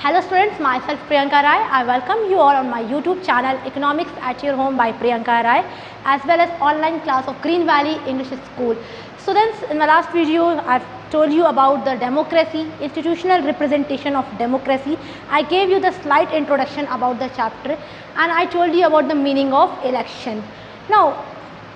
Hello students, myself Priyanka Rai. I welcome you all on my YouTube channel Economics at Your Home by Priyanka Rai, as well as online class of Green Valley English School. Students, in my last video I've told you about the democracy, institutional representation of democracy. I gave you the slight introduction about the chapter and I told you about the meaning of election. Now,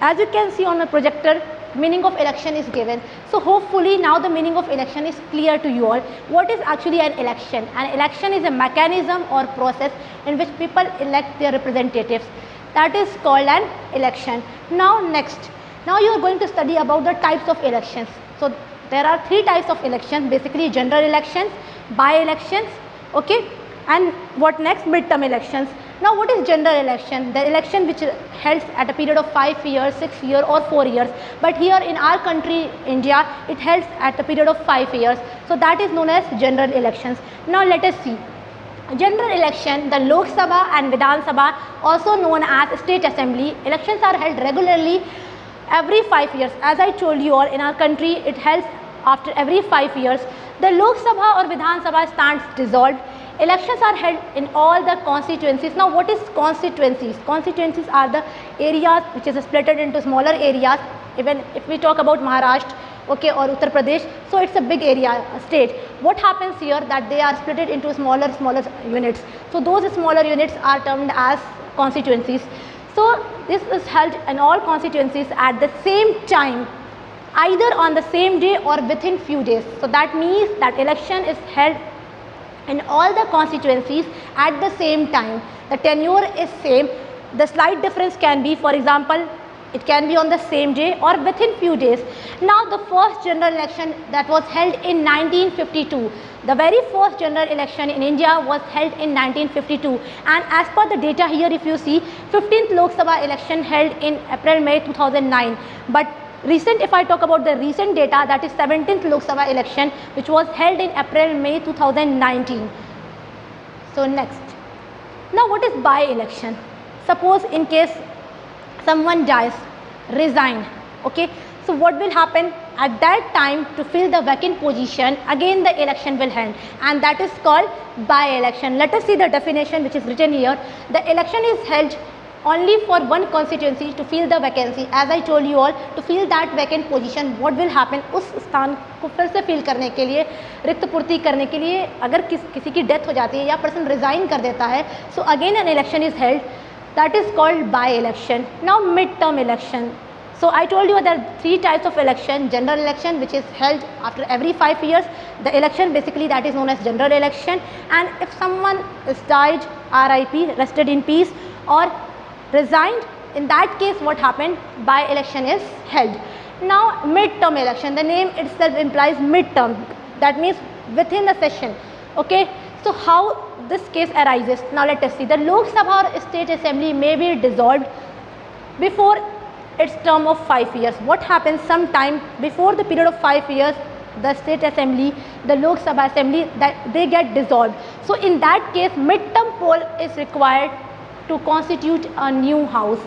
as you can see on the projector, meaning of election is given. So hopefully now the meaning of election is clear to you all. What is actually an election? An election is a mechanism or process in which people elect their representatives. That is called an election. Now next, now you are going to study about the types of elections. So there are three types of elections, basically general elections, by-elections, okay, and what next? Midterm elections. Now what is general election? The election which is held at a period of 5 years, 6 years or 4 years. But here in our country, India, it held at a period of 5 years. So that is known as general elections. Now let us see. General election, the Lok Sabha and Vidhan Sabha, also known as State Assembly, elections are held regularly every 5 years. As I told you all, in our country, it held after every 5 years. The Lok Sabha or Vidhan Sabha stands dissolved. Elections are held in all the constituencies. Now what is constituencies? Constituencies are the areas which is split into smaller areas. Even if we talk about Maharashtra, okay, or Uttar Pradesh, so it's a big area, a state. What happens here that they are split into smaller units. So those smaller units are termed as constituencies. So this is held in all constituencies at the same time, either on the same day or within few days. So that means that election is held in all the constituencies at the same time. The tenure is same. The slight difference can be, for example, it can be on the same day or within few days. Now the first general election that was held in 1952. The very first general election in India was held in 1952, and as per the data here, if you see, 15th Lok Sabha election held in April-May 2009. But recent, if I talk about the recent data, that is 17th Lok Sabha election, which was held in April-May 2019. So next, now what is by-election? Suppose in case someone dies, resign, okay, so what will happen at that time? To fill the vacant position, again the election will end, and that is called by-election. Let us see the definition which is written here. The election is held only for one constituency to fill the vacancy. As I told you all, to fill that vacant position, what will happen? उस स्थान को फिर से fill करने के लिए, रिक्त पूर्ति करने के लिए, अगर किसी की डेथ हो जाती है या पर्सन रिजाइन कर देता है, so again an election is held. That is called by-election. Now mid-term election. So I told you there are three types of election. General election, which is held after every 5 years. The election basically that is known as general election. And if someone is died, RIP, rested in peace, or resigned, in that case what happened? By-election is held. Now mid-term election, the name itself implies mid-term, that means within the session, okay. So how this case arises? Now let us see. The Lok Sabha or State Assembly may be dissolved before its term of 5 years. What happens? Sometime before the period of 5 years, the State Assembly, the Lok Sabha Assembly, that they get dissolved. So in that case, mid-term poll is required to constitute a new house.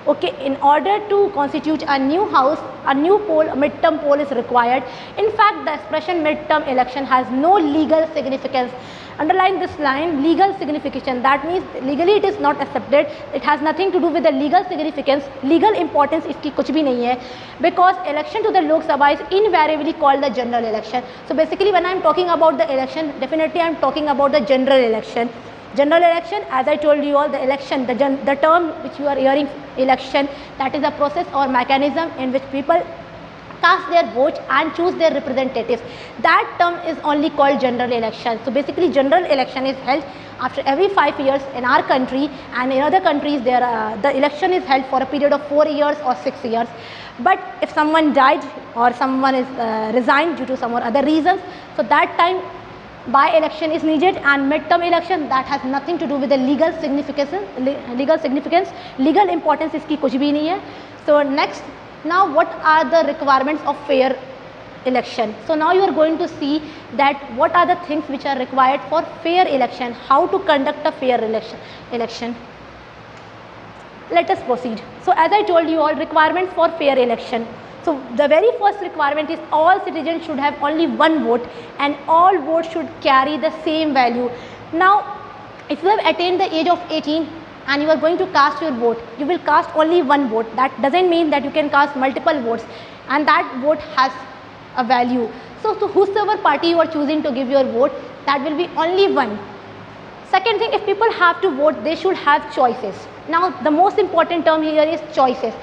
Okay, in order to constitute a new house, a new poll, a mid-term poll is required. In fact, the expression mid-term election has no legal significance. Underline this line, legal signification. That means legally it is not accepted. It has nothing to do with the legal significance. Legal importance इसकी कुछ भी नहीं है, because election to the Lok Sabha is invariably called the general election. So basically, when I am talking about the election, definitely I am talking about the general election. General election, as I told you all, the election, the term which you are hearing, election, that is a process or mechanism in which people cast their vote and choose their representatives. That term is only called general election. So basically general election is held after every 5 years in our country, and in other countries the election is held for a period of 4 years or 6 years. But if someone died or someone is resigned due to some or other reasons, so that time by-election is needed. And mid-term election, that has nothing to do with the legal significance, legal importance इसकी कुछ भी नहीं है. So next, now what are the requirements of fair election? So now you are going to see that what are the things which are required for fair election, how to conduct a fair election. Let us proceed. So as I told you all, requirements for fair election. So the very first requirement is all citizens should have only one vote and all votes should carry the same value. Now, if you have attained the age of 18 and you are going to cast your vote, you will cast only one vote. That doesn't mean that you can cast multiple votes, and that vote has a value. So to whosoever party you are choosing to give your vote, that will be only one. Second thing, if people have to vote, they should have choices. Now, the most important term here is choices.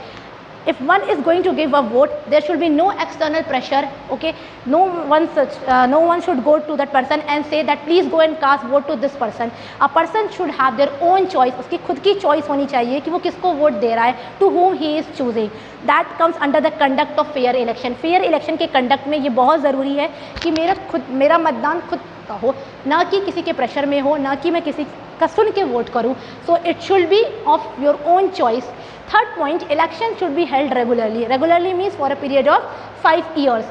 If one is going to give a vote, there should be no external pressure. Okay, no one should go to that person and say that please go and cast vote to this person. A person should have their own choice. उसकी खुद की choice होनी चाहिए कि वो किसको vote दे रहा है, to whom he is choosing. That comes under the conduct of fair election. Fair election के conduct में ये बहुत ज़रूरी है कि मेरा मतदान खुद का हो, ना कि किसी के प्रेशर में हो, ना कि मैं किसी का सुन के वोट करूँ. So it should be of your own choice. Third point, election should be held regularly. Regularly means for a period of 5 years.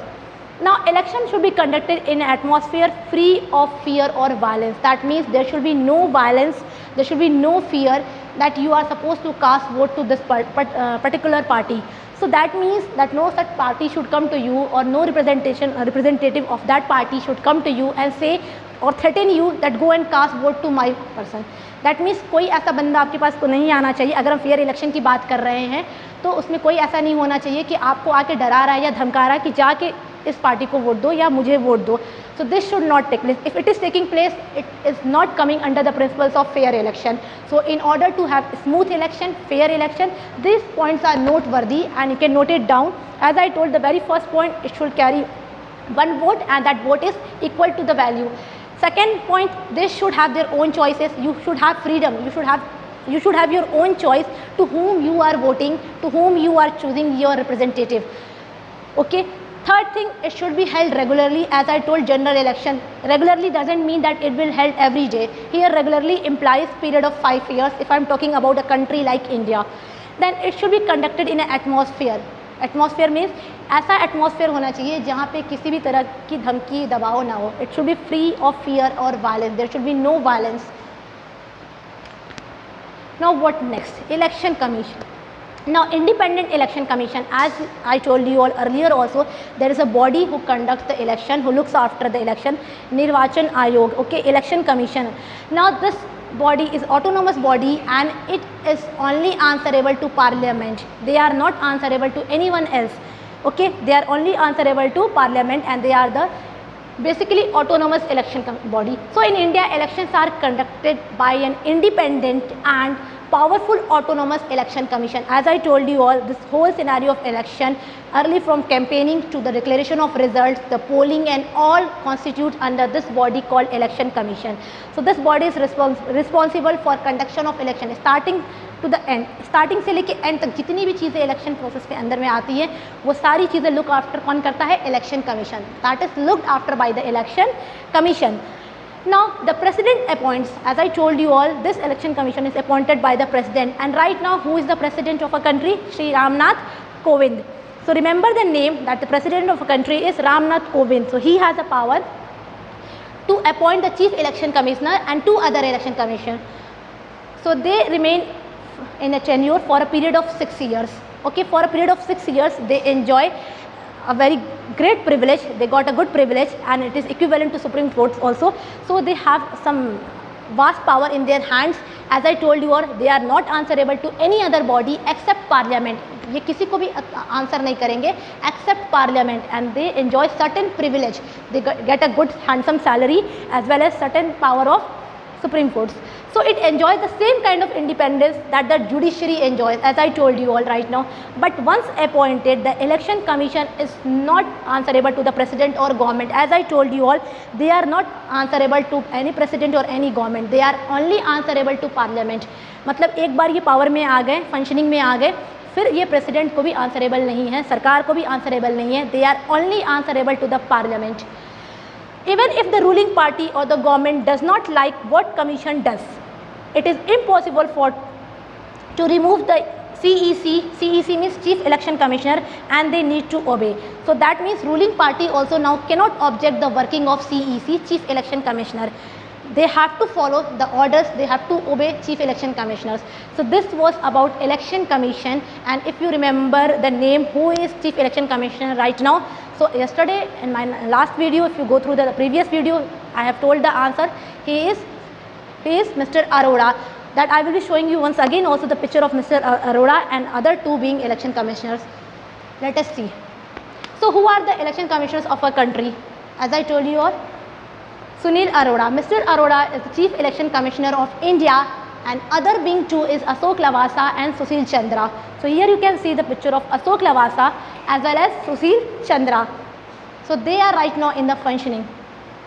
Now, election should be conducted in an atmosphere free of fear or violence. That means there should be no violence, there should be no fear that you are supposed to cast vote to this particular party. So that means that no such party should come to you, or no representative of that party should come to you and say or threaten you that go and cast vote to my person. That means कोई ऐसा बंदा आपके पास को नहीं आना चाहिए. अगर हम फेयर इलेक्शन की बात कर रहे हैं तो उसमें कोई ऐसा नहीं होना चाहिए कि आपको आके डरा रहा है या धमका रहा है कि जाके इस पार्टी को वोट दो या मुझे वोट दो. So this should not take place. If it is taking place, it is not coming under the principles of fair election. So in order to have smooth election, fair election, this points are noteworthy and you can note it down. As I told, the very first point, it should carry one vote and that vote is equal to the value. Second point, they should have their own choices. You should have freedom. You should have your own choice to whom you are voting, to whom you are choosing your representative. Okay. Third thing, it should be held regularly. As I told, general election regularly doesn't mean that it will held every day. Here regularly implies period of 5 years. If I'm talking about a country like India, then it should be conducted in an atmosphere. Atmosphere means ऐसा atmosphere होना चाहिए जहाँ पे किसी भी तरह की धमकी दबाव ना हो. It should be free of fear और violence. There should be no violence. Now what next? Election commission. Now, Independent Election Commission, as I told you all earlier also, there is a body who conducts the election, who looks after the election, Nirvachan Ayog, okay, Election Commission. Now, this body is autonomous body and it is only answerable to Parliament. They are not answerable to anyone else, okay, they are only answerable to Parliament and they are the basically autonomous election body. So, in India, elections are conducted by an independent and powerful autonomous election commission. As I told you all, this whole scenario of election, early from campaigning to the declaration of results, the polling and all constitute under this body called election commission. So this body is responsible for conduction of election starting to the end. Starting से लेके end तक जितनी भी चीज़ें election process के अंदर में आती हैं वो सारी चीज़ें look after कौन करता है? Election commission. That is looked after by the election commission. Now, the president appoints, as I told you all, this election commission is appointed by the president, and right now who is the president of a country? Shri Ramnath Kovind. So remember the name, that the president of a country is Ramnath Kovind. So he has the power to appoint the chief election commissioner and 2 other election commissioners. So they remain in a tenure for a period of 6 years. Okay, for a period of 6 years they enjoy a very great privilege. They got a good privilege and it is equivalent to Supreme Courts also. So they have some vast power in their hands. As I told you all, they are not answerable to any other body except Parliament. ये किसी को भी answer नहीं करेंगे except Parliament, and they enjoy certain privilege. They get a good handsome salary as well as certain power of Supreme Courts. So it enjoys the same kind of independence that the judiciary enjoys, as I told you all right now. But once appointed, the election commission is not answerable to the president or government. As I told you all, they are not answerable to any president or any government. They are only answerable to Parliament. मतलब एक बार ये power में आ गए, functioning में आ गए, फिर ये president को भी आंसरेबल नहीं है, सरकार को भी आंसरेबल नहीं है. They are only answerable to the Parliament. Even if the ruling party or the government does not like what commission does, it is impossible to remove the CEC. CEC means Chief Election Commissioner, and they need to obey. So that means ruling party also now cannot object the working of CEC, Chief Election Commissioner. They have to follow the orders, they have to obey Chief Election Commissioners. So this was about Election Commission, and if you remember the name, who is Chief Election Commissioner right now? So yesterday in my last video, if you go through the previous video, I have told the answer. He is He is Mr. Arora. That I will be showing you once again also the picture of Mr. Arora and other two being election commissioners. Let us see. So who are the election commissioners of our country? As I told you all, Sunil Arora. Mr. Arora is the Chief Election Commissioner of India, and other being two is Ashok Lavasa and Sushil Chandra. So here you can see the picture of Ashok Lavasa as well as Sushil Chandra. So they are right now in the functioning.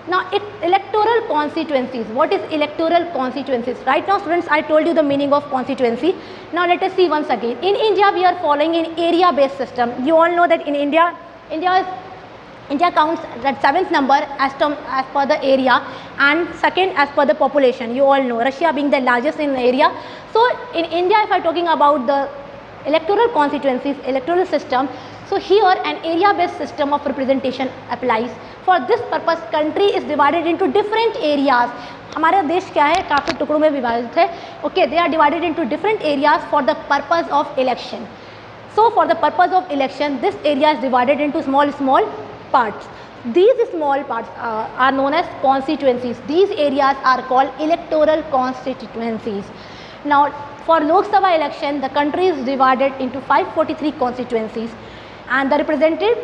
Now electoral constituencies. What is electoral constituencies? Right now students, I told you the meaning of constituency. Now let us see once again. In India we are following an area based system. You all know that in India counts at 7th number as per the area and second as per the population. You all know Russia being the largest in area. So in India, if I am talking about the electoral constituencies, electoral system, so here an area based system of representation applies. For this purpose country is divided into different areas. हमारा देश क्या है, काफ़ी टुकड़ों में विभाजित है. Okay, they are divided into different areas for the purpose of election. So for the purpose of election, this area is divided into small parts. These small parts are known as constituencies. These areas are called electoral constituencies. Now for Lok Sabha election, the country is divided into 543 constituencies, and the representative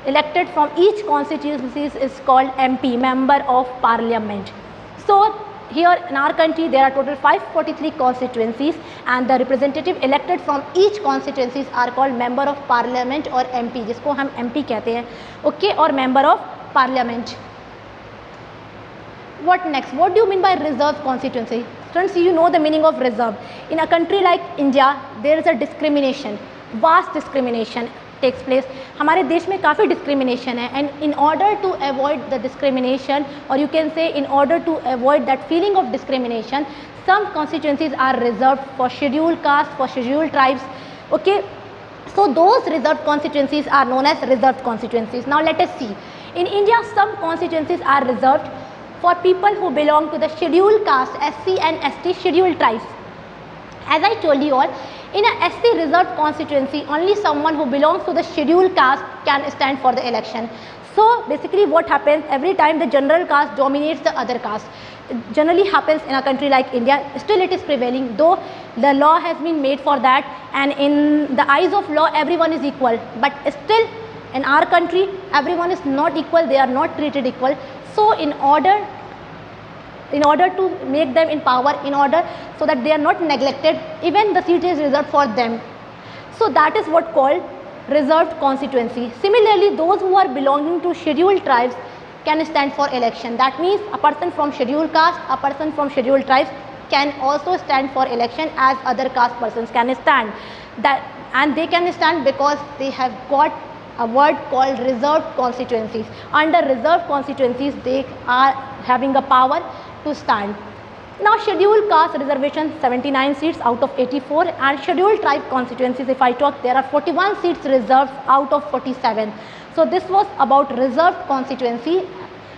elected from each constituency is called MP, Member of Parliament. So here in our country there are total 543 constituencies, and the representative elected from each constituencies are called Member of Parliament or MP, जिसको हम MP कहते हैं, okay, or Member of Parliament. What next? What do you mean by reserved constituency? Students, you know the meaning of reserve. In a country like India, there is a discrimination, vast discrimination takes place. हमारे देश में काफ़ी discrimination है, and in order to avoid the discrimination, or you can say in order to avoid that feeling of discrimination, some constituencies are reserved for scheduled caste, for scheduled tribes. Okay, so those reserved constituencies are known as reserved constituencies. Now let us see. In India, some constituencies are reserved for people who belong to the scheduled caste, SC and ST scheduled tribes. As I told you all, in a SC reserved constituency, only someone who belongs to the scheduled caste can stand for the election. So basically what happens, every time the general caste dominates the other caste. It generally happens in a country like India. Still it is prevailing, though the law has been made for that, and in the eyes of law everyone is equal, but still in our country everyone is not equal, they are not treated equal. So in order to make them in power, so that they are not neglected, even the seat is reserved for them. So that is what called reserved constituency. Similarly, those who are belonging to scheduled tribes can stand for election. That means a person from scheduled caste, a person from scheduled tribes can also stand for election as other caste persons can stand. And they can stand because they have got a word called reserved constituencies. Under reserved constituencies, they are having a power to stand. Now scheduled caste reservation 79 seats out of 84, and scheduled tribe constituencies, if I talk, there are 41 seats reserved out of 47. So this was about reserved constituency.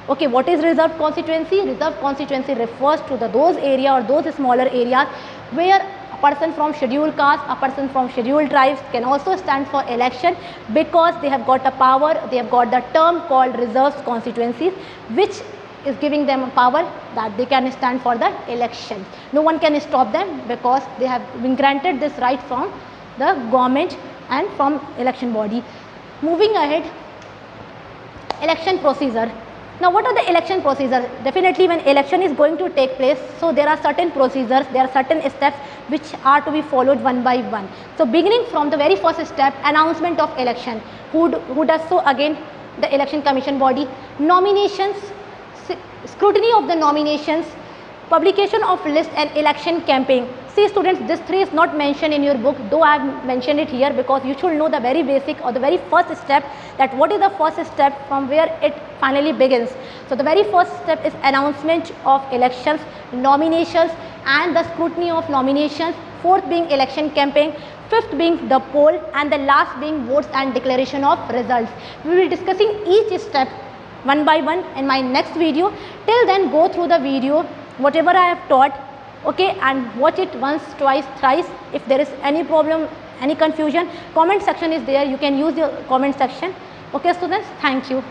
Okay, what is reserved constituency? Reserved constituency refers to those area or those smaller areas where a person from scheduled caste, a person from scheduled tribes can also stand for election, because they have got a power, they have got the term called reserved constituencies, which is giving them a power that they can stand for the election. No one can stop them because they have been granted this right from the government and from election body. Moving ahead, election procedure. Now what are the election procedures? Definitely when election is going to take place, so there are certain procedures, there are certain steps which are to be followed one by one. So beginning from the very first step, announcement of election. Who does so? Again, the election commission body. Nominations, scrutiny of the nominations, publication of list, and election campaign. See students, this three is not mentioned in your book, though I have mentioned it here because you should know the very basic or the very first step, that what is the first step from where it finally begins. So the very first step is announcement of elections, nominations and the scrutiny of nominations, fourth being election campaign, fifth being the poll, and the last being votes and declaration of results. We will be discussing each step one by one in my next video. Till then, go through the video, whatever I have taught, okay, and watch it once, twice, thrice. If there is any problem, any confusion, comment section is there, you can use your comment section. Okay students, thank you.